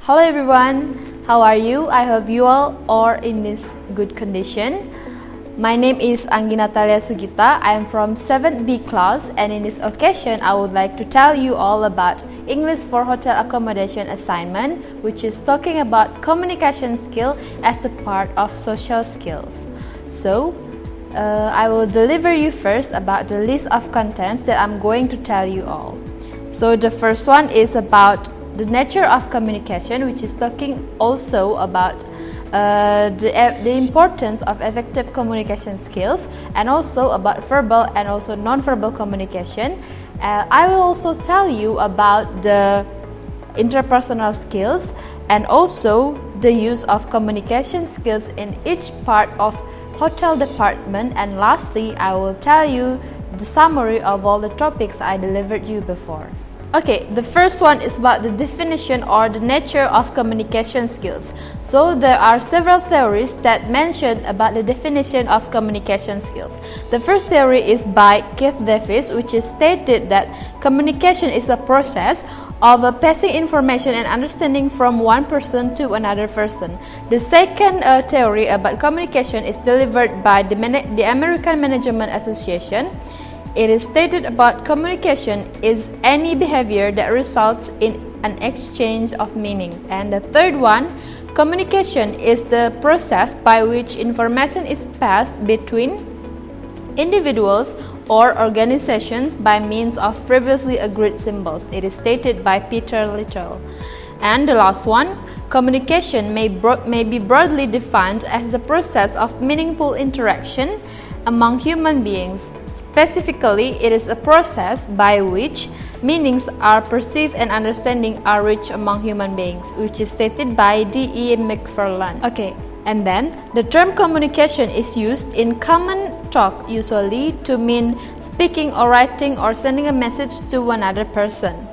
Hello everyone, how are you? I hope you all are in this good condition. My name is Anggi Natalia Sugita. I am from 7th B class, and in this occasion I would like to tell you all about English for Hotel Accommodation assignment, which is talking about communication skill as the part of social skills. So, I will deliver you first about the list of contents that I'm going to tell you all. So the first one is about the nature of communication, which is talking also about the importance of effective communication skills, and also about verbal and also non-verbal communication. I will also tell you about the interpersonal skills and also the use of communication skills in each part of hotel department, and lastly I will tell you the summary of all the topics I delivered you before. Okay, the first one is about the definition or the nature of communication skills. So there are several theories that mention about the definition of communication skills. The first theory is by Keith Davis, which is stated that communication is a process of passing information and understanding from one person to another person. The second theory about communication is delivered by the American Management Association. It is stated about communication is any behavior that results in an exchange of meaning. And the third one, communication is the process by which information is passed between individuals or organizations by means of previously agreed symbols. It is stated by Peter Little. And the last one, communication may be broadly defined as the process of meaningful interaction among human beings. Specifically, it is a process by which meanings are perceived and understanding are reached among human beings, which is stated by D.E. McFarland. Okay, and then the term communication is used in common talk usually to mean speaking or writing or sending a message to another person.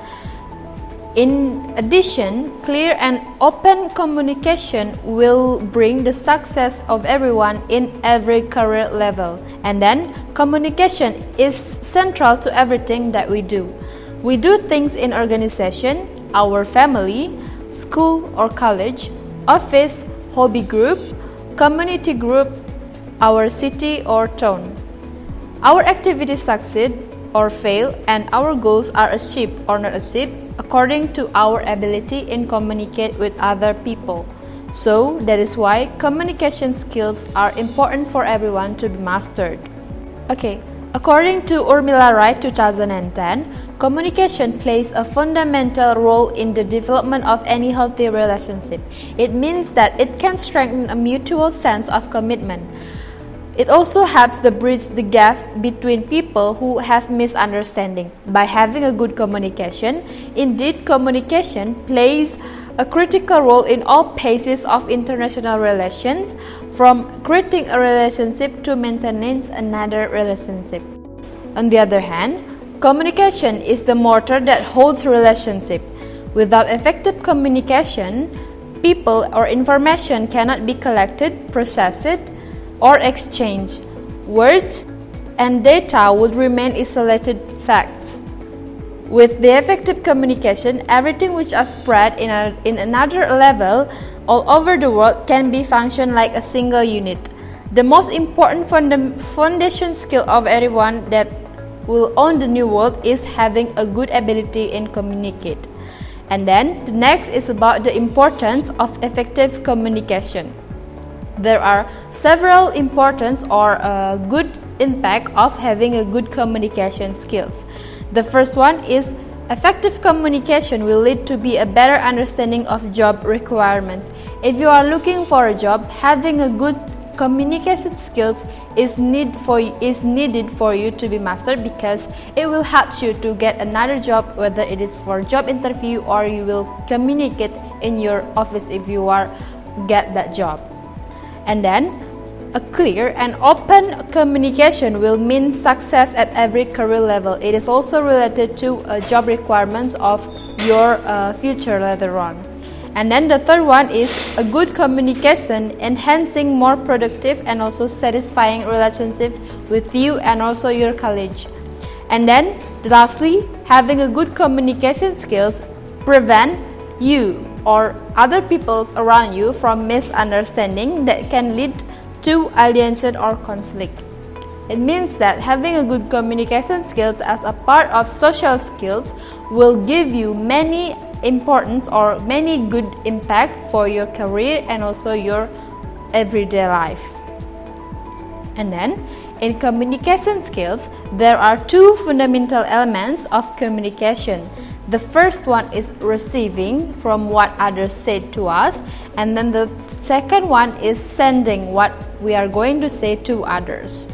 In addition, clear and open communication will bring the success of everyone in every career level. And then, communication is central to everything that we do. We do things in organization, our family, school or college, office, hobby group, community group, our city or town. Our activities succeed or fail, and our goals are achieved or not achieved according to our ability in communicate with other people. So that is why communication skills are important for everyone to be mastered. Okay, according to Urmila Wright 2010, communication plays a fundamental role in the development of any healthy relationship. It means that it can strengthen a mutual sense of commitment. It also helps to bridge the gap between people who have misunderstanding by having a good communication. Indeed, communication plays a critical role in all phases of international relations, from creating a relationship to maintaining another relationship. On the other hand, communication is the motor that holds relationship. Without effective communication, people or information cannot be collected, processed, or exchange. Words and data would remain isolated facts. With the effective communication, everything which is spread in another level all over the world can be function like a single unit. The most important foundation skill of everyone that will own the new world is having a good ability in communicate. And then the next is about the importance of effective communication. There are several importance or good impact of having a good communication skills. The first one is effective communication will lead to be a better understanding of job requirements. If you are looking for a job, having a good communication skills is needed for you to be mastered, because it will help you to get another job, whether it is for job interview or you will communicate in your office if you are get that job. And then, a clear and open communication will mean success at every career level. It is also related to job requirements of your future later on. And then the third one is a good communication enhancing more productive and also satisfying relationship with you and also your colleague. And then lastly, having a good communication skills prevent you or other people around you from misunderstanding that can lead to alienation or conflict. It means that having a good communication skills as a part of social skills will give you many importance or many good impact for your career and also your everyday life. And then in communication skills, there are two fundamental elements of communication. The first one is receiving from what others say to us, and then the second one is sending what we are going to say to others.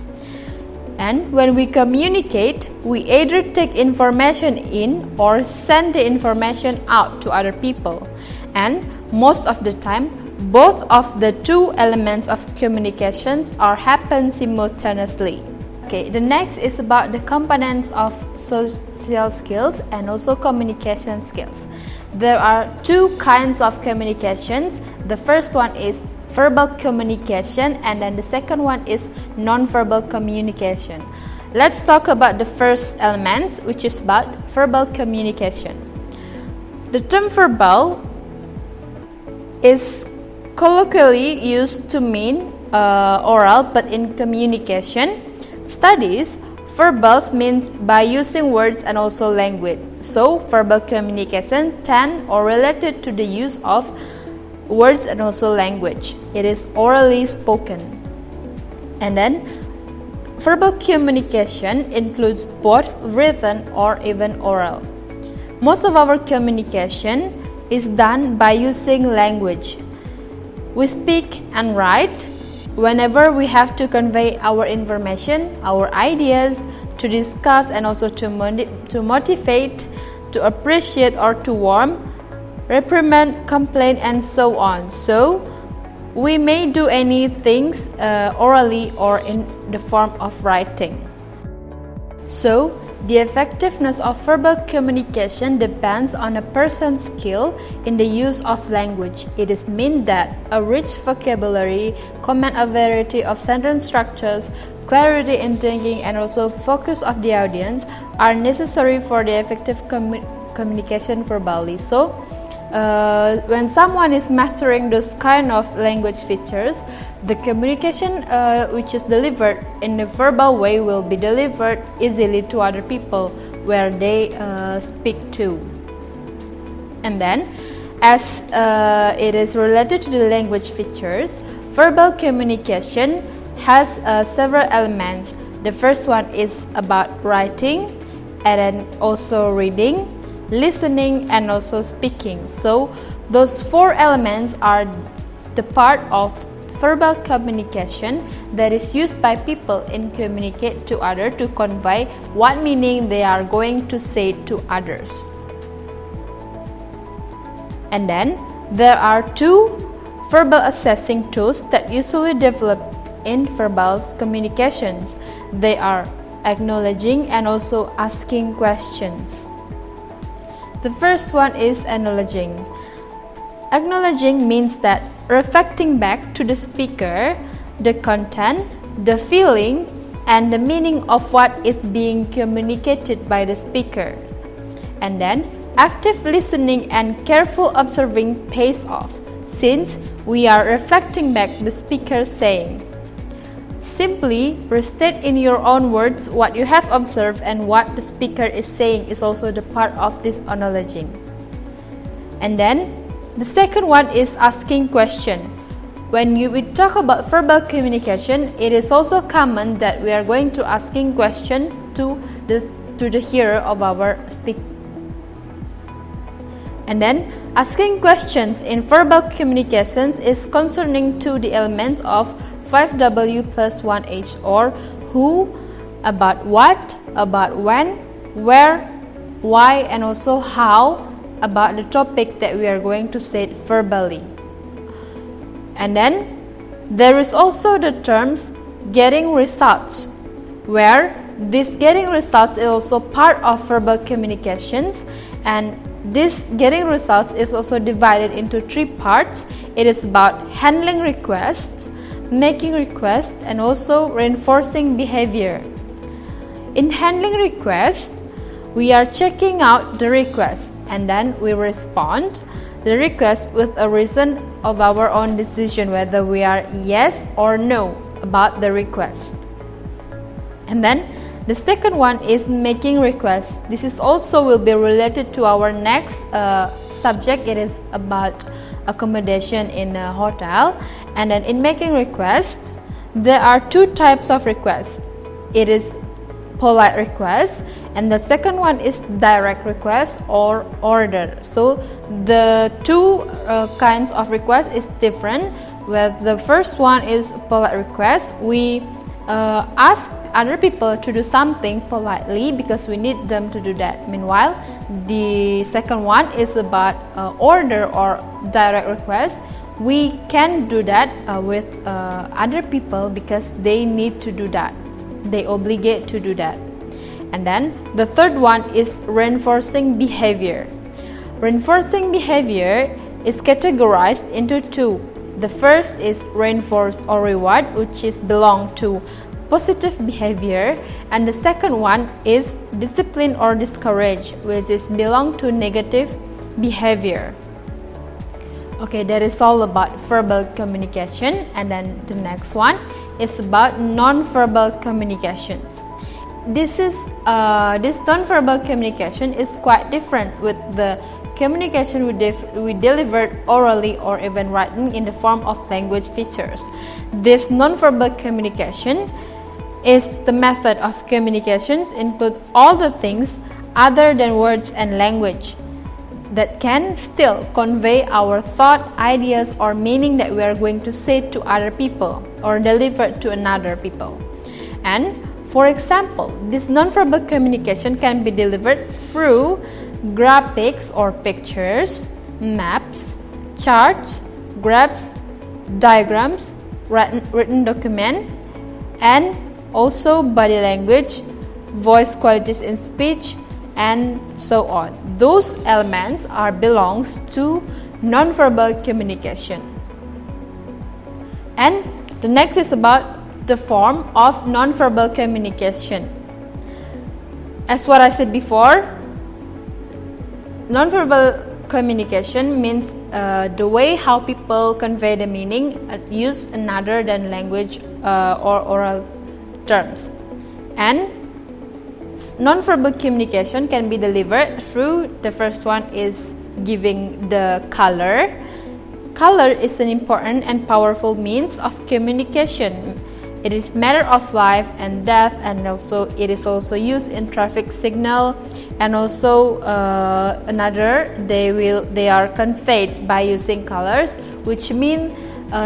And when we communicate, we either take information in or send the information out to other people. And most of the time, both of the two elements of communications happen simultaneously. Okay, the next is about the components of social skills and also communication skills. There are two kinds of communications. The first one is verbal communication, and then the second one is non-verbal communication. Let's talk about the first element, which is about verbal communication. The term verbal is colloquially used to mean oral, but in communication studies, verbals means by using words and also language. So verbal communication tend or related to the use of words and also language. It is orally spoken. And then verbal communication includes both written or even oral. Most of our communication is done by using language. We speak and write whenever we have to convey our information, our ideas, to discuss and also to motivate, to appreciate or to warn, reprimand, complain, and so on. So we may do any things orally or in the form of writing. So the effectiveness of verbal communication depends on a person's skill in the use of language. It is meant that a rich vocabulary, command a variety of sentence structures, clarity in thinking, and also focus of the audience are necessary for the effective communication verbally. So when someone is mastering those kind of language features, the communication which is delivered in a verbal way will be delivered easily to other people where they speak to. And then as it is related to the language features, verbal communication has several elements. The first one is about writing, and then also reading, listening, and also speaking. So those four elements are the part of verbal communication that is used by people in communicate to others to convey what meaning they are going to say to others. And then there are two verbal assessing tools that usually develop in verbal communications. They are acknowledging and also asking questions. The first one is acknowledging. Acknowledging means that reflecting back to the speaker the content, the feeling, and the meaning of what is being communicated by the speaker. And then active listening and careful observing pays off, since we are reflecting back the speaker saying. Simply restate in your own words what you have observed, and what the speaker is saying is also the part of this acknowledging. And then the second one is asking question. When we talk about verbal communication, it is also common that we are going to asking question to the hearer of our speak. And then asking questions in verbal communications is concerning to the elements of 5W plus 1H, or who, about what, about when, where, why, and also how about the topic that we are going to say verbally. And then there is also the terms getting results, where this getting results is also part of verbal communications, and this getting results is also divided into three parts. It is about handling requests, making requests, and also reinforcing behavior. In handling requests, we are checking out the request and then we respond. the request with a reason of our own decision, whether we are yes or no about the request. And then the second one is making requests. This is also will be related to our next subject. It is about accommodation in a hotel. And then in making requests, there are two types of requests. It is polite request, and the second one is direct request or order. So the two kinds of request is different. Where the first one is polite request, we ask other people to do something politely because we need them to do that. Meanwhile, the second one is about order or direct request. We can do that with other people because they need to do that. They obligate to do that. And then the third one is reinforcing behavior. Reinforcing behavior is categorized into two. The first is reinforce or reward, which is belong to positive behavior, and the second one is discipline or discourage, which is belong to negative behavior. Okay, that is all about verbal communication. And then the next one is about non-verbal communications. This non-verbal communication is quite different with the communication we delivered orally or even written in the form of language features. This non-verbal communication is the method of communications include all the things other than words and language that can still convey our thought, ideas, or meaning that we are going to say to other people or deliver to another people. And for example, this nonverbal communication can be delivered through graphics or pictures, maps, charts, graphs, diagrams, written document, and also body language, voice qualities in speech, and so on. Those elements belongs to nonverbal communication. And the next is about the form of nonverbal communication. As what I said before, nonverbal communication means the way how people convey the meaning, use another than language or oral terms. And nonverbal communication can be delivered through, the first one is giving the color. Color is an important and powerful means of communication. It is matter of life and death, and also it is also used in traffic signal, and also they are conveyed by using colors, which mean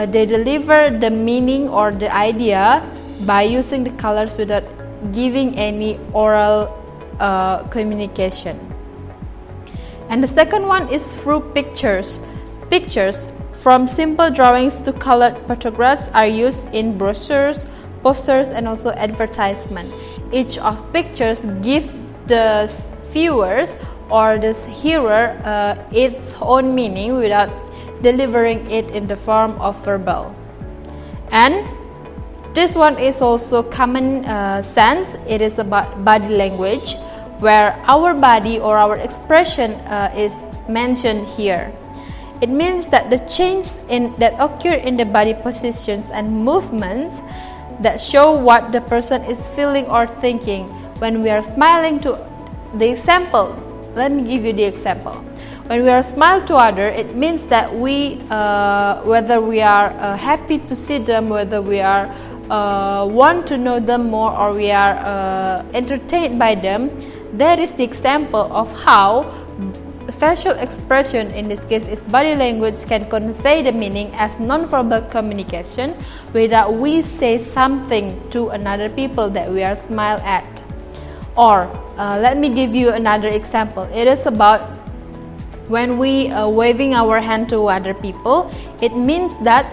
they deliver the meaning or the idea by using the colors without giving any oral communication. And the second one is through pictures. Pictures, from simple drawings to colored photographs, are used in brochures, posters, and also advertisement. Each of pictures give the viewers or the hearer its own meaning without delivering it in the form of verbal. And this one is also common sense. It is about body language, where our body or our expression is mentioned here. It means that the change that occur in the body positions and movements that show what the person is feeling or thinking. When we are smiling to the example, let me give you the example. When we are smile to other, it means that we whether we are happy to see them, whether we are want to know them more, or we are entertained by them. That is the example of how facial expression, in this case is body language, can convey the meaning as nonverbal communication without we say something to another people that we are smile at. Or let me give you another example. It is about when we waving our hand to other people. It means that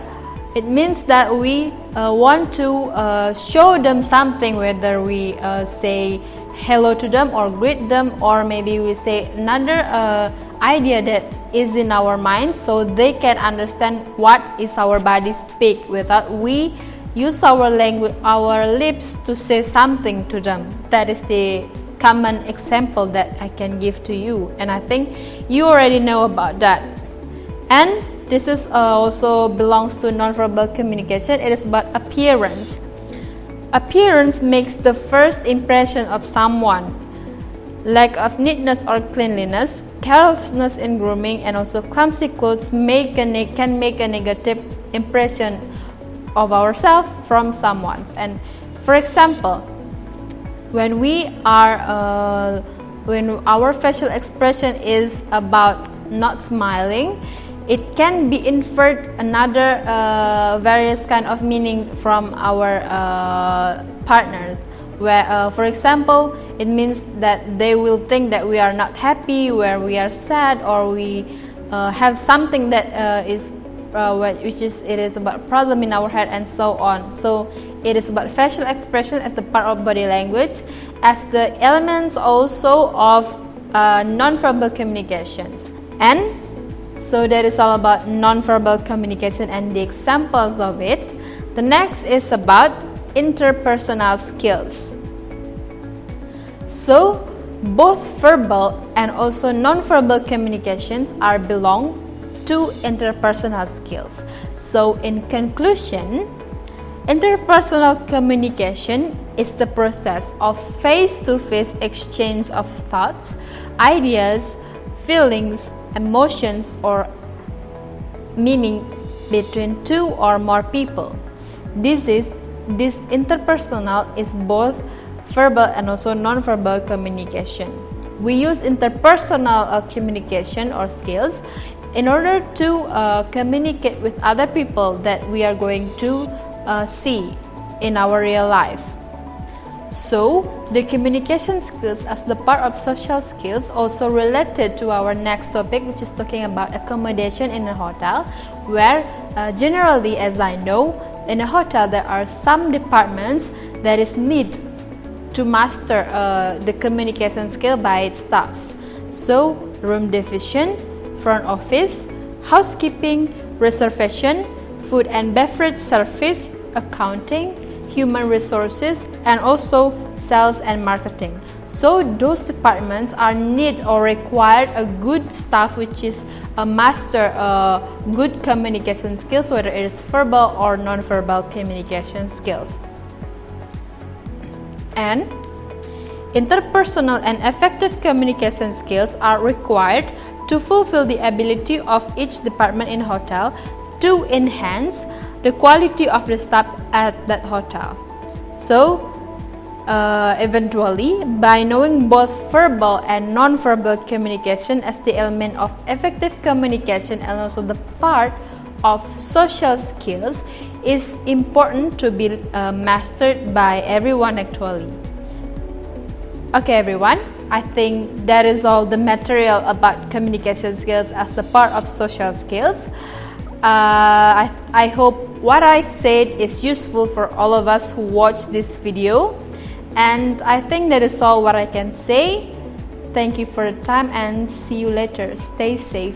we want to show them something, whether we say hello to them or greet them, or maybe we say another idea that is in our mind, so they can understand what is our body speak without we use our language, our lips to say something to them. That is the common example that I can give to you, and I think you already know about that. And this is also belongs to nonverbal communication. It is about appearance. Appearance makes the first impression of someone. Lack of neatness or cleanliness, carelessness in grooming, and also clumsy clothes can make a negative impression of ourselves from someone. And for example, when our facial expression is about not smiling, it can be inferred another various kind of meaning from our partners, where for example, it means that they will think that we are not happy, where we are sad, or we have something that it is about problem in our head, and so on. So it is about facial expression as the part of body language, as the elements also of nonverbal communications. And so that is all about nonverbal communication and the examples of it. The next is about interpersonal skills. So both verbal and also nonverbal communications belong to interpersonal skills. So in conclusion, interpersonal communication is the process of face-to-face exchange of thoughts, ideas, feelings, emotions, or meaning between two or more people. This interpersonal is both verbal and also non-verbal communication. We use interpersonal communication or skills in order to communicate with other people that we are going to see in our real life. So, the communication skills as the part of social skills also related to our next topic, which is talking about accommodation in a hotel, where generally, as I know, in a hotel there are some departments that is need to master the communication skill by its staffs. So, room division, front office, housekeeping, reservation, food and beverage service, accounting, human resources, and also sales and marketing. So those departments are need or required a good staff which is a master good communication skills, whether it is verbal or non-verbal communication skills. And interpersonal and effective communication skills are required to fulfill the ability of each department in hotel to enhance the quality of the staff at that hotel. So, eventually, by knowing both verbal and non-verbal communication as the element of effective communication and also the part of social skills is important to be mastered by everyone actually. Okay everyone, I think that is all the material about communication skills as the part of social skills. I hope what I said is useful for all of us who watch this video, and I think that is all what I can say. Thank you for the time and see you later. Stay safe.